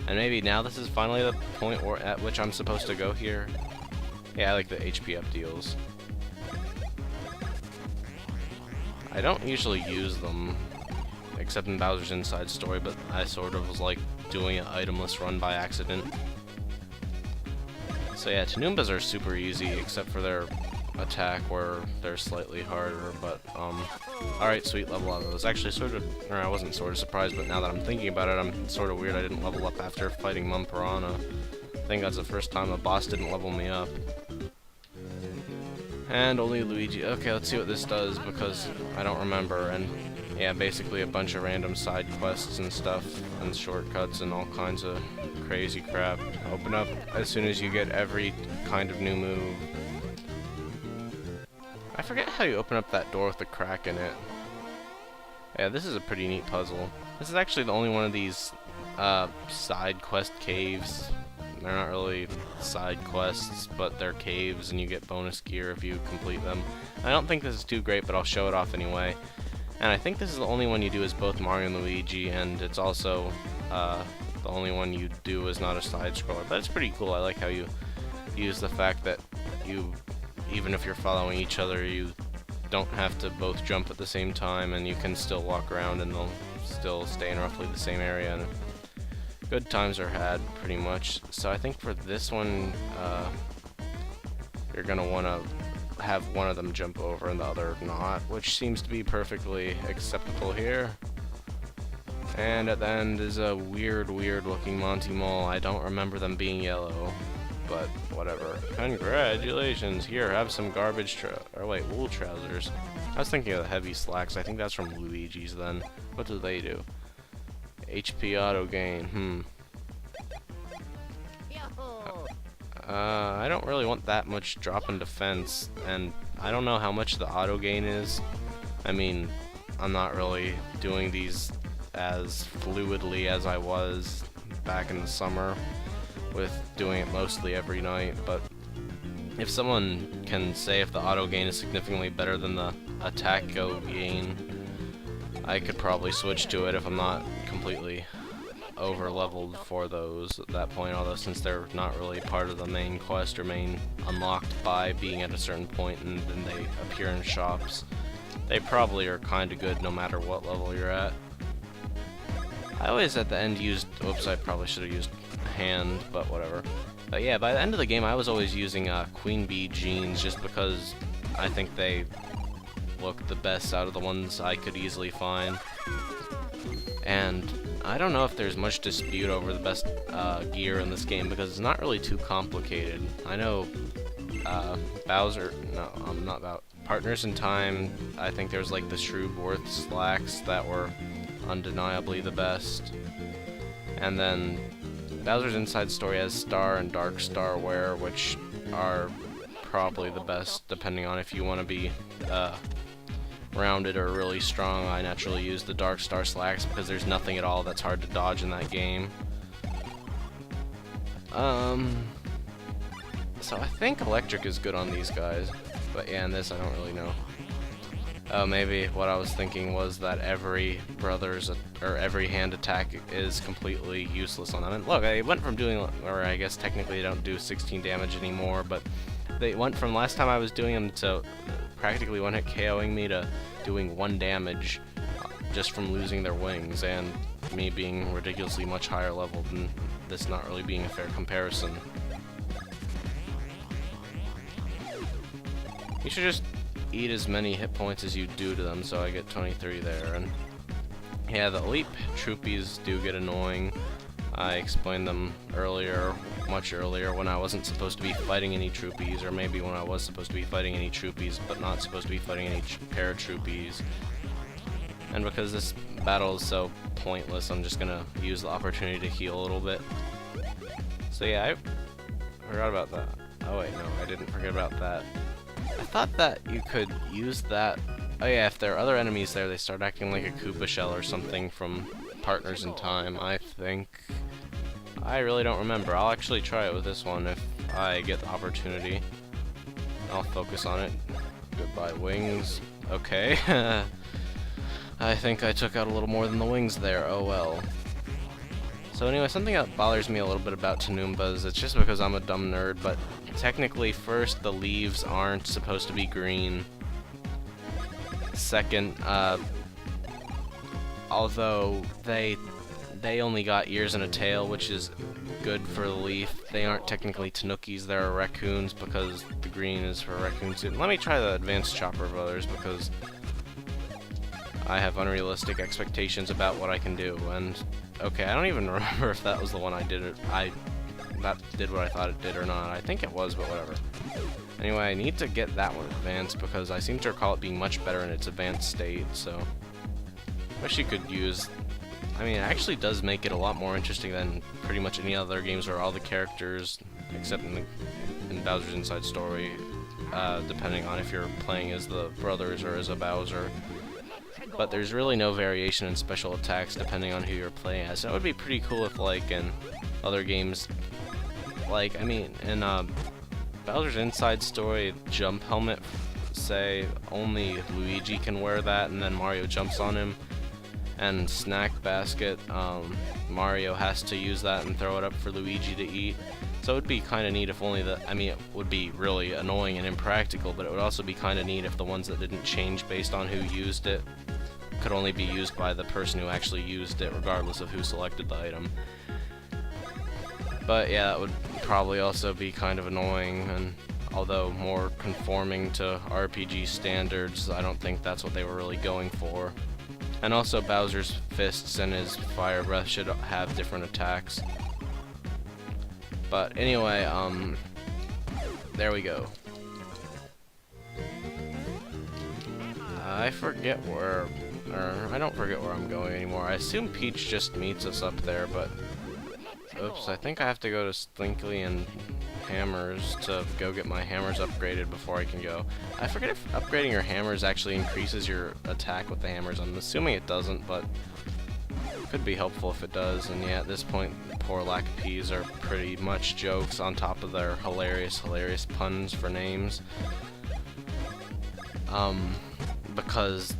And maybe now this is finally the point at which I'm supposed to go here. Yeah, I like the HP up deals. I don't usually use them, except in Bowser's Inside Story, but I sort of was like doing an itemless run by accident. So yeah, Tanoombas are super easy, except for their attack where they're slightly harder, but alright, sweet, level up. I was actually sort of, or I wasn't sort of surprised, but now that I'm thinking about it, I'm sort of weird I didn't level up after fighting Mum Piranha. I think that's the first time a boss didn't level me up. And only Luigi. Okay, let's see what this does, because I don't remember, and yeah, basically a bunch of random side quests and stuff, and shortcuts and all kinds of crazy crap. Open up as soon as you get every kind of new move. I forget how you open up that door with the crack in it. Yeah, this is a pretty neat puzzle. This is actually the only one of these side quest caves. They're not really side quests, but they're caves and you get bonus gear if you complete them. I don't think this is too great, but I'll show it off anyway. And I think this is the only one you do as both Mario and Luigi, and it's also the only one you do is not a side scroller. But it's pretty cool. I like how you use the fact that you, even if you're following each other, you don't have to both jump at the same time, and you can still walk around and they'll still stay in roughly the same area. And good times are had, pretty much. So I think for this one, you're gonna want to have one of them jump over and the other not, which seems to be perfectly acceptable here. And at the end is a weird looking Monty Mole. I don't remember them being yellow, but whatever. Congratulations! Here, have some garbage wool trousers. I was thinking of the heavy slacks. I think that's from Luigi's then. What do they do? HP auto gain. I don't really want that much drop in defense, and I don't know how much the auto gain is. I mean, I'm not really doing these as fluidly as I was back in the summer, with doing it mostly every night, but if someone can say if the auto gain is significantly better than the attack go gain, I could probably switch to it if I'm not completely over leveled for those at that point, although since they're not really part of the main quest or main unlocked by being at a certain point and then they appear in shops, they probably are kinda good no matter what level you're at. I always at the end used, oops, I probably should have used hand, but whatever. But yeah, by the end of the game I was always using Queen Bee jeans just because I think they look the best out of the ones I could easily find. And I don't know if there's much dispute over the best gear in this game because it's not really too complicated. I know Bowser, no, not Bowser, Partners in Time, I think there's like the Shrewdworth slacks that were undeniably the best. And then Bowser's Inside Story has Star and Dark Star wear, which are probably the best depending on if you want to be rounded or really strong. I naturally use the Dark Star slacks because there's nothing at all that's hard to dodge in that game. So I think electric is good on these guys, but yeah, in this I don't really know. Oh, maybe what I was thinking was that every every hand attack is completely useless on them. And look, I went from doing, or I guess technically they don't do 16 damage anymore, but they went from last time I was doing them to practically one-hit KOing me to doing 1 damage just from losing their wings, and me being ridiculously much higher leveled and this not really being a fair comparison. You should just eat as many hit points as you do to them, so I get 23 there. And yeah, the elite troopies do get annoying. I explained them earlier, much earlier, when I wasn't supposed to be fighting any troopies, or maybe when I was supposed to be fighting any troopies, but not supposed to be fighting any paratroopies. And because this battle is so pointless, I'm just gonna use the opportunity to heal a little bit. So yeah, I forgot about that. Oh wait, no, I didn't forget about that. I thought that you could use that. Oh yeah, if there are other enemies there, they start acting like a Koopa shell or something from Partners in Time, I think. I really don't remember. I'll actually try it with this one if I get the opportunity. I'll focus on it. Goodbye, wings. Okay. I think I took out a little more than the wings there. Oh well. So anyway, something that bothers me a little bit about Tanoombas, it's just because I'm a dumb nerd, but technically first, the leaves aren't supposed to be green. Second, although they only got ears and a tail, which is good for the leaf, they aren't technically tanukis, they're raccoons, because the green is for raccoons. Let me try the Advanced Chopper Brothers, because I have unrealistic expectations about what I can do, and okay, I don't even remember if that was the one I did, that did what I thought it did or not. I think it was, but whatever. Anyway, I need to get that one advanced, because I seem to recall it being much better in its advanced state, so wish you could use... I mean, it actually does make it a lot more interesting than pretty much any other games where all the characters, except in Bowser's Inside Story, depending on if you're playing as the brothers or as a Bowser. But there's really no variation in special attacks depending on who you're playing as. So it would be pretty cool if, like, in other games, like, I mean, in Bowser's Inside Story jump helmet, say, only Luigi can wear that, and then Mario jumps on him. And Snack Basket, Mario has to use that and throw it up for Luigi to eat. So it would be kind of neat if only the... I mean, it would be really annoying and impractical, but it would also be kind of neat if the ones that didn't change based on who used it could only be used by the person who actually used it, regardless of who selected the item. But yeah, that would probably also be kind of annoying, and although more conforming to RPG standards, I don't think that's what they were really going for. And also Bowser's fists and his fire breath should have different attacks. But anyway, there we go. I forget where, or I don't forget where I'm going anymore. I assume Peach just meets us up there, but oops, I think I have to go to Slinky and Hammers to go get my hammers upgraded before I can go. I forget if upgrading your hammers actually increases your attack with the hammers. I'm assuming it doesn't, but it could be helpful if it does. And yeah, at this point, poor lack of peas are pretty much jokes on top of their hilarious puns for names. Because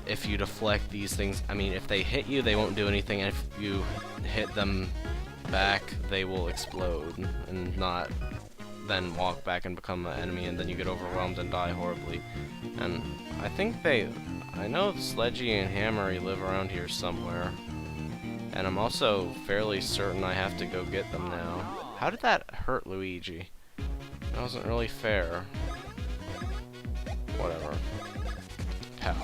if you deflect these things, I mean, if they hit you, they won't do anything, and if you hit them back, they will explode and not then walk back and become an enemy, and then you get overwhelmed and die horribly. And I think I know Sledgy and Hammery live around here somewhere, and I'm also fairly certain I have to go get them now. How did that hurt Luigi? That wasn't really fair. Whatever. Pow.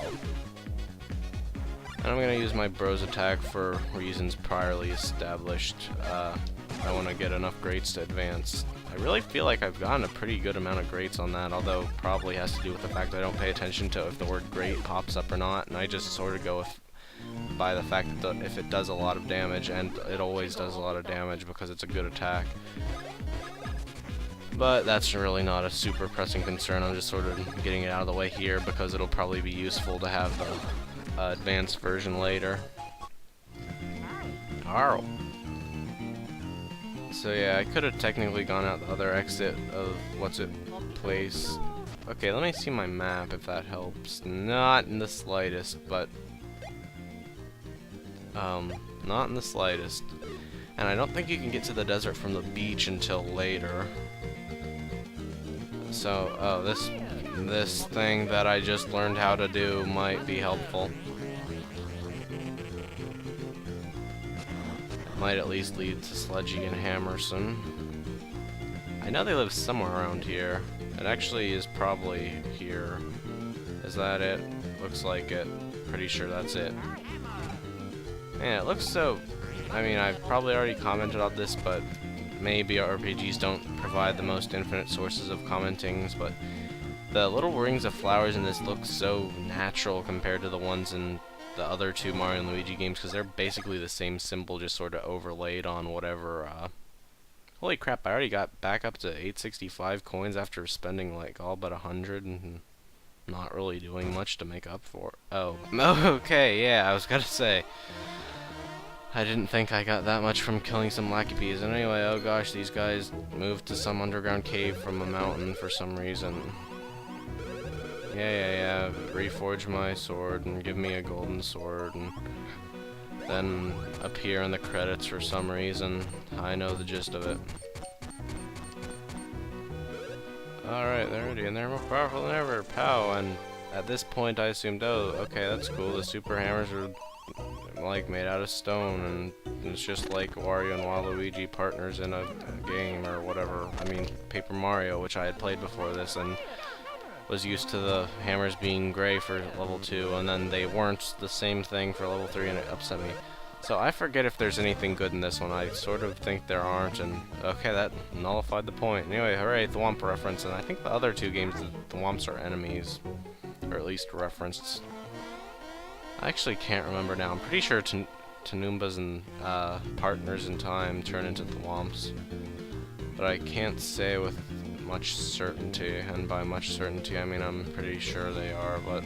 And I'm gonna use my Bros attack for reasons priorly established. I want to get enough greats to advance. I really feel like I've gotten a pretty good amount of greats on that, although probably has to do with the fact that I don't pay attention to if the word great pops up or not, and I just sort of go by the fact that if it does a lot of damage, and it always does a lot of damage because it's a good attack. But that's really not a super pressing concern. I'm just sort of getting it out of the way here because it'll probably be useful to have the advanced version later. Arr. So yeah, I could have technically gone out the other exit of place. Okay, let me see my map if that helps. Not in the slightest, but not in the slightest. And I don't think you can get to the desert from the beach until later. So, oh, this thing that I just learned how to do might be helpful. Might at least lead to Sledgy and Hammerson. I know they live somewhere around here. It actually is probably here. Is that it? Looks like it. Pretty sure that's it. Yeah, it looks so... I mean, I've probably already commented on this, but maybe RPGs don't provide the most infinite sources of commentings, but the little rings of flowers in this look so natural compared to the ones in the other two Mario and Luigi games, because they're basically the same symbol, just sort of overlaid on whatever, holy crap, I already got back up to 865 coins after spending like all but 100 and not really doing much to make up for. Oh, okay, yeah, I was gonna say, I didn't think I got that much from killing some Lackey Peas. And anyway, oh gosh, these guys moved to some underground cave from a mountain for some reason. Yeah. Reforge my sword and give me a golden sword. And then appear in the credits for some reason. I know the gist of it. Alright, they're ready, and they're more powerful than ever. Pow! And at this point I assumed, oh, okay, that's cool. The super hammers are like made out of stone, and it's just like Wario and Waluigi partners in a game or whatever. I mean, Paper Mario, which I had played before this, and was used to the hammers being gray for level 2, and then they weren't the same thing for level 3, and it upset me. So I forget if there's anything good in this one. I sort of think there aren't, and okay, that nullified the point. Anyway, hooray, Thwomp reference, and I think the other two games, the Thwomps are enemies, or at least referenced. I actually can't remember now. I'm pretty sure Tanoombas and partners in time turn into Thwomps, but I can't say with much certainty, and by much certainty I mean I'm pretty sure they are, but